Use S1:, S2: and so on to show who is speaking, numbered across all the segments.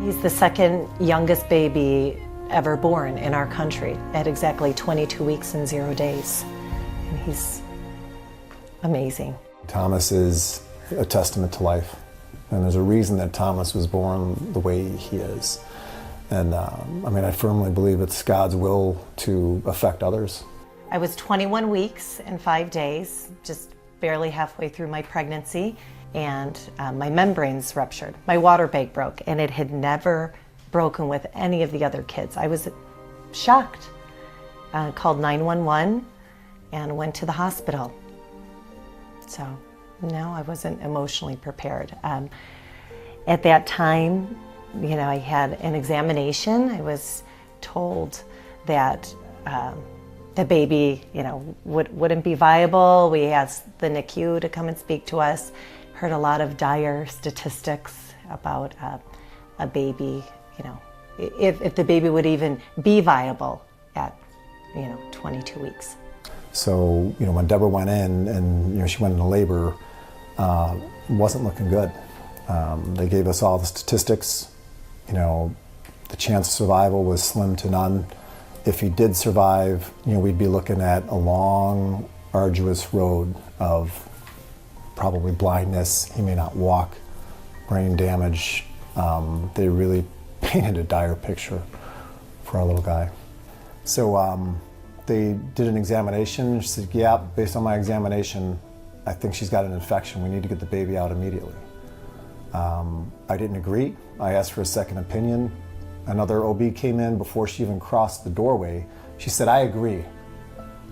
S1: He's the second youngest baby ever born in our country at exactly 22 weeks and 0 days. And he's amazing.
S2: Thomas is a testament to life. And there's a reason that Thomas was born the way he is. And I firmly believe it's God's will to affect others.
S1: I was 21 weeks and 5 days, just barely halfway through my pregnancy, and my membranes ruptured. My water bag broke, and it had never broken with any of the other kids. I was shocked. Called 911 and went to the hospital. So no, I wasn't emotionally prepared. At that time, I had an examination. I was told that the baby, wouldn't be viable. We asked the NICU to come and speak to us. Heard a lot of dire statistics about a baby, if the baby would even be viable at, 22 weeks.
S2: So, when Deborah went in and, she went into labor, it wasn't looking good. They gave us all the statistics. The chance of survival was slim to none. If he did survive, we'd be looking at a long, arduous road of probably blindness. He may not walk, brain damage. They really painted a dire picture for our little guy. So they did an examination. She said, yeah, based on my examination, I think she's got an infection. We need to get the baby out immediately. I didn't agree. I asked for a second opinion. Another OB came in before she even crossed the doorway. She said, I agree.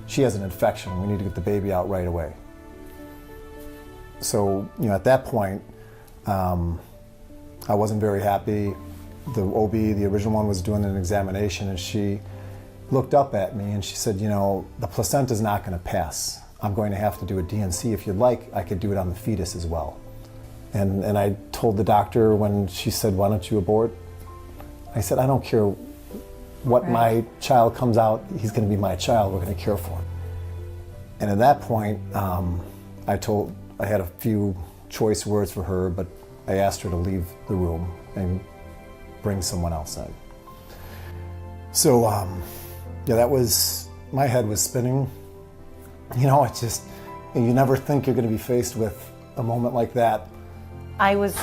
S2: She has an infection. We need to get the baby out right away. So, at that point, I wasn't very happy. The OB, the original one, was doing an examination, and she looked up at me and she said, the placenta's not going to pass. I'm going to have to do a DNC. If you'd like, I could do it on the fetus as well. And I told the doctor when she said, why don't you abort? I said, I don't care what my child comes out, he's going to be my child, we're going to care for him. And at that point, I had a few choice words for her, but I asked her to leave the room and bring someone else in. So, my head was spinning. It's just, you never think you're going to be faced with a moment like that.
S1: I was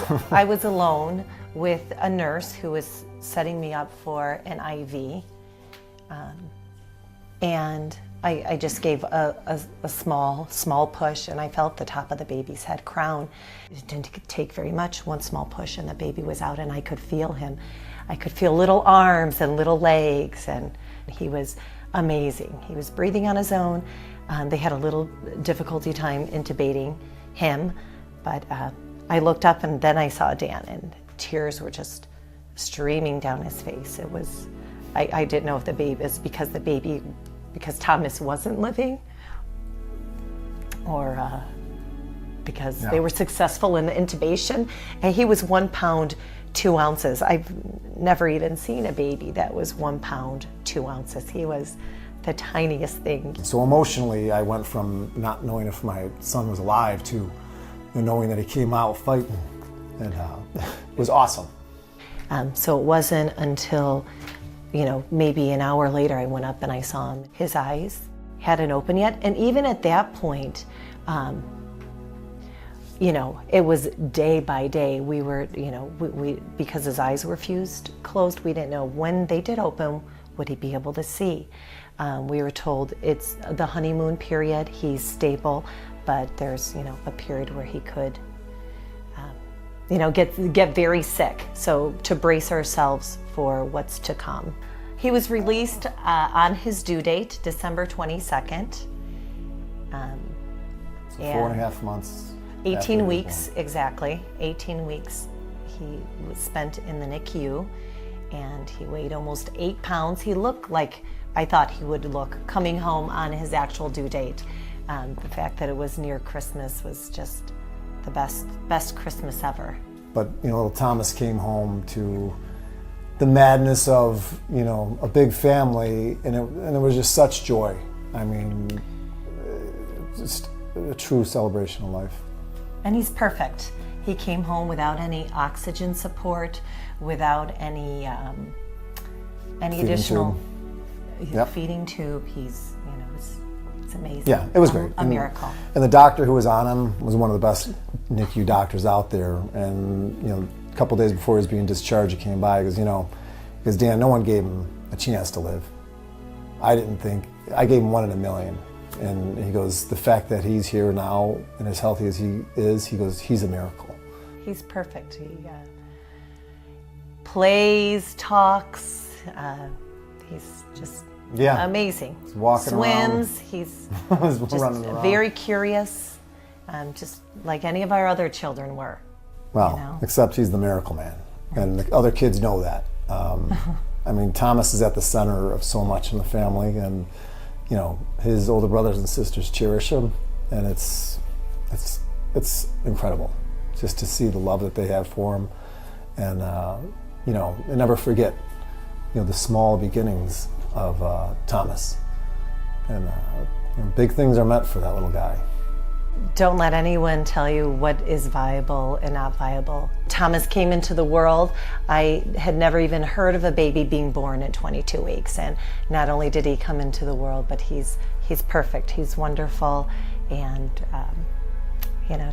S1: alone with a nurse who was setting me up for an IV. And I just gave a small push, and I felt the top of the baby's head crown. It didn't take very much, one small push, and the baby was out, and I could feel him. I could feel little arms and little legs, and he was amazing. He was breathing on his own. They had a little difficulty time intubating him, but I looked up and then I saw Dan, and tears were just streaming down his face. It was, I didn't know if the baby is because Thomas wasn't living, or because they were successful in the intubation, and he was 1 pound 2 ounces. I've never even seen a baby that was 1 pound 2 ounces. He was the tiniest thing. So
S2: emotionally, I went from not knowing if my son was alive to knowing that he came out fighting, and it was awesome.
S1: So it wasn't until, maybe an hour later I went up and I saw him. His eyes hadn't opened yet, and even at that point, it was day by day. We were, we because his eyes were closed, we didn't know when they did open, would he be able to see? We were told it's the honeymoon period, he's stable, but there's, a period where he could, get very sick. So to brace ourselves for what's to come. He was released on his due date, December 22nd.
S2: So 4.5 months.
S1: 18 weeks, exactly. 18 weeks he was spent in the NICU, and he weighed almost 8 pounds. He looked like I thought he would look coming home on his actual due date. The fact that it was near Christmas was just the best Christmas ever.
S2: But little Thomas came home to the madness of a big family, and it was just such joy. I mean, just a true celebration of life.
S1: And he's perfect. He came home without any oxygen support, without any additional feeding tube. He's, it's amazing.
S2: Yeah, it was great.
S1: A miracle.
S2: And the doctor who was on him was one of the best NICU doctors out there. And a couple days before he was being discharged, he came by. He goes, because Dan, no one gave him a chance to live. I gave him 1 in a million. And he goes, the fact that he's here now and as healthy as he is, he goes, he's a miracle.
S1: He's perfect. He plays, talks. He's just amazing.
S2: He's walking
S1: Swims.
S2: around.
S1: He's
S2: Just
S1: running around. Very curious, just like any of our other children were.
S2: Well, except he's the miracle man, and the other kids know that. Thomas is at the center of so much in the family, and his older brothers and sisters cherish him, and it's incredible just to see the love that they have for him, and and never forget the small beginnings of Thomas, and big things are meant for that little guy.
S1: Don't let anyone tell you what is viable and not viable. Thomas came into the world. I had never even heard of a baby being born at 22 weeks. And not only did he come into the world, but he's perfect. He's wonderful. And,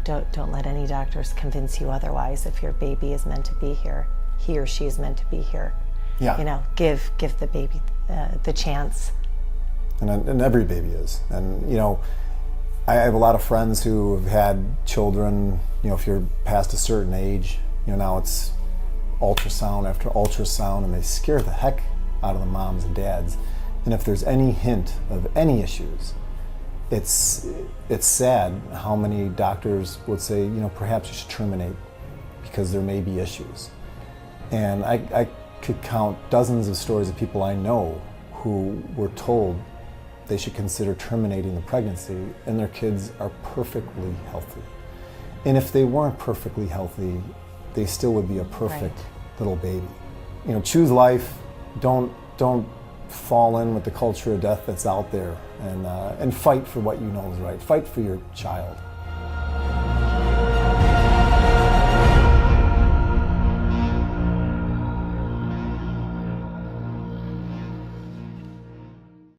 S1: don't let any doctors convince you otherwise. If your baby is meant to be here, he or she is meant to be here.
S2: Yeah.
S1: Give the baby the chance.
S2: And every baby is. And, I have a lot of friends who have had children, if you're past a certain age, now it's ultrasound after ultrasound, and they scare the heck out of the moms and dads. And if there's any hint of any issues, it's sad how many doctors would say, perhaps you should terminate because there may be issues. And I could count dozens of stories of people I know who were told they should consider terminating the pregnancy, and their kids are perfectly healthy. And if they weren't perfectly healthy, they still would be a perfect little baby. Choose life. Don't fall in with the culture of death that's out there, and fight for what you know is right. Fight for your child.